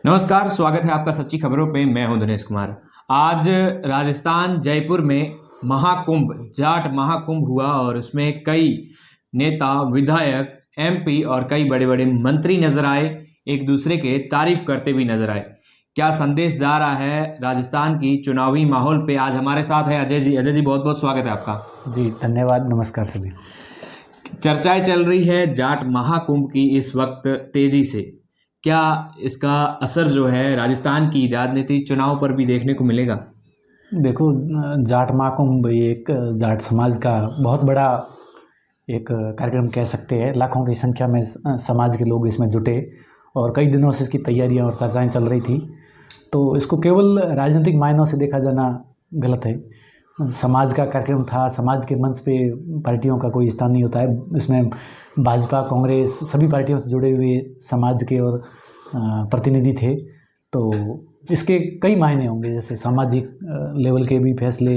नमस्कार, स्वागत है आपका सच्ची खबरों पे। मैं हूं दिनेश कुमार। आज राजस्थान जयपुर में महाकुंभ, जाट महाकुंभ हुआ और उसमें कई नेता, विधायक, एमपी और कई बड़े बड़े मंत्री नजर आए, एक दूसरे के तारीफ करते भी नजर आए। क्या संदेश जा रहा है राजस्थान की चुनावी माहौल पे? आज हमारे साथ है अजय जी। अजय जी, बहुत बहुत स्वागत है आपका। जी धन्यवाद, नमस्कार सभी। चर्चाएं चल रही है जाट महाकुंभ की इस वक्त तेजी से। क्या इसका असर जो है राजस्थान की राजनीति चुनाव पर भी देखने को मिलेगा? देखो, जाट महाकुंभ ये एक जाट समाज का बहुत बड़ा एक कार्यक्रम कह सकते हैं। लाखों की संख्या में समाज के लोग इसमें जुटे और कई दिनों से इसकी तैयारियां और चर्चाएं चल रही थी। तो इसको केवल राजनीतिक मायनों से देखा जाना गलत है। समाज का कार्यक्रम था, समाज के मंच पे पार्टियों का कोई स्थान नहीं होता है। इसमें भाजपा, कांग्रेस सभी पार्टियों से जुड़े हुए समाज के और प्रतिनिधि थे। तो इसके कई मायने होंगे, जैसे सामाजिक लेवल के भी फैसले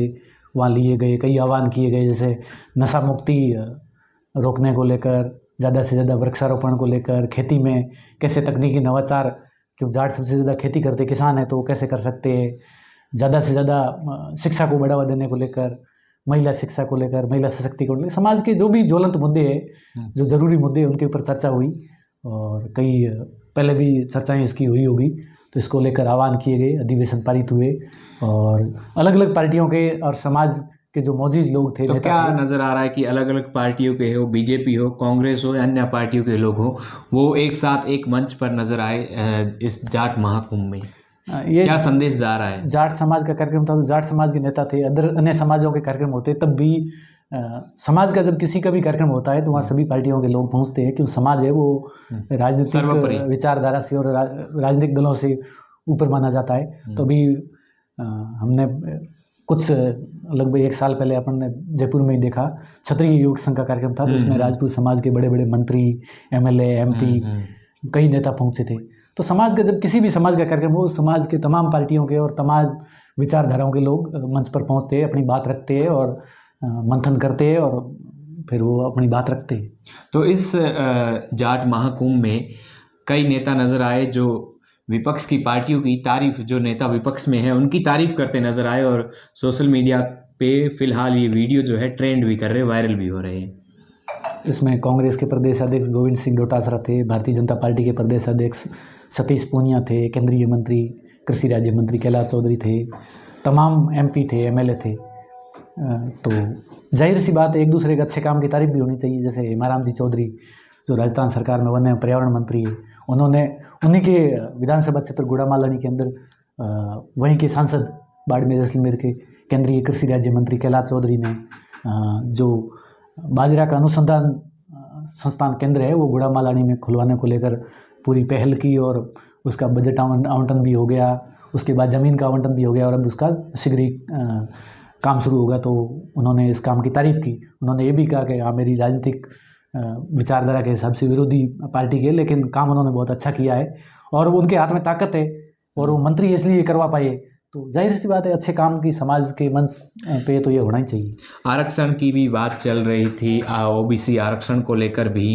वहाँ लिए गए, कई आह्वान किए गए, जैसे नशा मुक्ति रोकने को लेकर, ज़्यादा से ज़्यादा वृक्षारोपण को लेकर, खेती में कैसे तकनीकी नवाचार, क्यों जाट सबसे ज़्यादा खेती करते किसान है तो वो कैसे कर सकते हैं, ज़्यादा से ज़्यादा शिक्षा को बढ़ावा देने को लेकर, महिला शिक्षा को लेकर, महिला सशक्तिकरण को लेकर, समाज के जो भी ज्वलंत मुद्दे हैं, जो ज़रूरी मुद्दे हैं, उनके ऊपर चर्चा हुई। और कई पहले भी चर्चाएं इसकी हुई होगी। तो इसको लेकर आह्वान किए गए, अधिवेशन पारित हुए और अलग अलग पार्टियों के और समाज के जो मौजूद लोग थे, तो नेता क्या थे। नजर आ रहा है कि अलग अलग पार्टियों के हो, बीजेपी हो, कांग्रेस हो या अन्य पार्टियों के लोग हो, वो एक साथ एक मंच पर नजर आए इस जाट महाकुंभ में? ये क्या संदेश जा रहा है? जाट समाज का कार्यक्रम था तो जाट समाज के नेता थे। अदर अन्य समाजों के कार्यक्रम होते तब भी समाज का जब किसी का भी कार्यक्रम होता है तो वहाँ सभी पार्टियों के लोग पहुँचते हैं, क्योंकि समाज है वो सर्वोपरि। राजनीतिक विचारधारा से और राजनीतिक दलों से ऊपर माना जाता है। तो अभी हमने कुछ लगभग एक साल पहले अपन ने जयपुर में ही देखा, क्षत्रिय युवक संघ का कार्यक्रम था। तो उसमें राजपूत समाज के बड़े बड़े मंत्री, एमएलए, एमपी, कई नेता पहुंचे थे। तो समाज का जब किसी भी समाज का कार्यक्रम हो, समाज के तमाम पार्टियों के और तमाम विचारधाराओं के लोग मंच पर पहुंचते हैं, अपनी बात रखते हैं और मंथन करते हैं और फिर वो अपनी बात रखते हैं। तो इस जाट महाकुंभ में कई नेता नजर आए जो विपक्ष की पार्टियों की तारीफ, जो नेता विपक्ष में है उनकी तारीफ करते नजर आए और सोशल मीडिया पे फिलहाल ये वीडियो जो है ट्रेंड भी कर रहे, वायरल भी हो रहे हैं। इसमें कांग्रेस के प्रदेश अध्यक्ष गोविंद सिंह डोटासरा थे, भारतीय जनता पार्टी के प्रदेश अध्यक्ष सतीश पूनिया थे, केंद्रीय मंत्री, कृषि राज्य मंत्री कैलाश चौधरी थे, तमाम एमपी थे, एमएलए थे। तो जाहिर सी बात है, एक दूसरे के अच्छे काम की तारीफ भी होनी चाहिए। जैसे हेमाराम जी चौधरी जो राजस्थान सरकार में वन एवं पर्यावरण मंत्री है, उन्होंने उन्हीं के विधानसभा क्षेत्र गुड़ामालानी के अंदर वहीं के सांसद बाड़मेर जैसलमेर के केंद्रीय कृषि राज्य मंत्री कैलाश चौधरी ने जो बाजरा का अनुसंधान संस्थान केंद्र है वो गुड़ामालानी में खुलवाने को लेकर पूरी पहल की और उसका बजट आवंटन भी हो गया, उसके बाद ज़मीन का आवंटन भी हो गया और अब उसका शीघ्र ही काम शुरू होगा। तो उन्होंने इस काम की तारीफ की। उन्होंने ये भी कहा कि हाँ, मेरी राजनीतिक विचारधारा के हिसाब से विरोधी पार्टी के, लेकिन काम उन्होंने बहुत अच्छा किया है और उनके हाथ में ताकत है और वो मंत्री इसलिए करवा पाए। तो जाहिर सी बात है, अच्छे काम की समाज के मंच पे तो ये होना ही चाहिए। आरक्षण की भी बात चल रही थी, ओबीसी आरक्षण को लेकर भी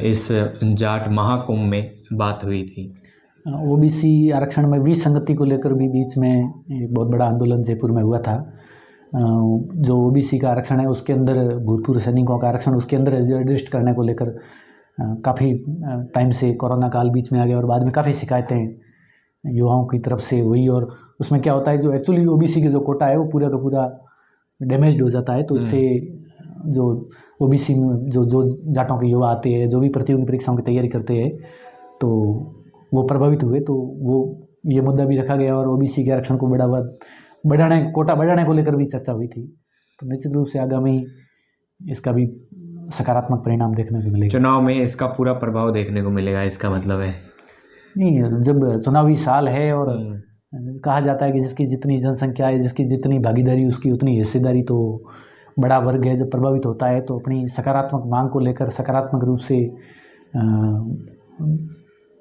इस जाट महाकुंभ में बात हुई थी। ओबीसी आरक्षण में विसंगति को लेकर भी बीच में एक बहुत बड़ा आंदोलन जयपुर में हुआ था। जो ओबीसी का आरक्षण है उसके अंदर भूतपूर्व सैनिकों का आरक्षण उसके अंदर एडजस्ट करने को लेकर काफ़ी टाइम से कोरोना काल बीच में आ गया और बाद में काफ़ी शिकायतें युवाओं की तरफ से हुई। और उसमें क्या होता है, जो एक्चुअली ओबीसी की जो कोटा है वो पूरा का पूरा डैमेज्ड हो जाता है। तो इससे जो ओबीसी में जो जाटों के युवा आते हैं, जो भी प्रतियोगी परीक्षाओं की तैयारी करते हैं, तो वो प्रभावित हुए। तो वो ये मुद्दा भी रखा गया और ओबीसी के आरक्षण को कोटा बढ़ाने को लेकर भी चर्चा हुई थी। तो निश्चित रूप से आगामी इसका भी सकारात्मक परिणाम देखने को मिलेगा। चुनाव में इसका पूरा प्रभाव देखने को मिलेगा, इसका मतलब है? नहीं, जब चुनावी साल है और कहा जाता है कि जिसकी जितनी जनसंख्या है, जिसकी जितनी भागीदारी, उसकी उतनी हिस्सेदारी। तो बड़ा वर्ग है, जब प्रभावित होता है तो अपनी सकारात्मक मांग को लेकर सकारात्मक रूप से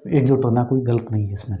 एकजुट होना कोई गलत नहीं है इसमें।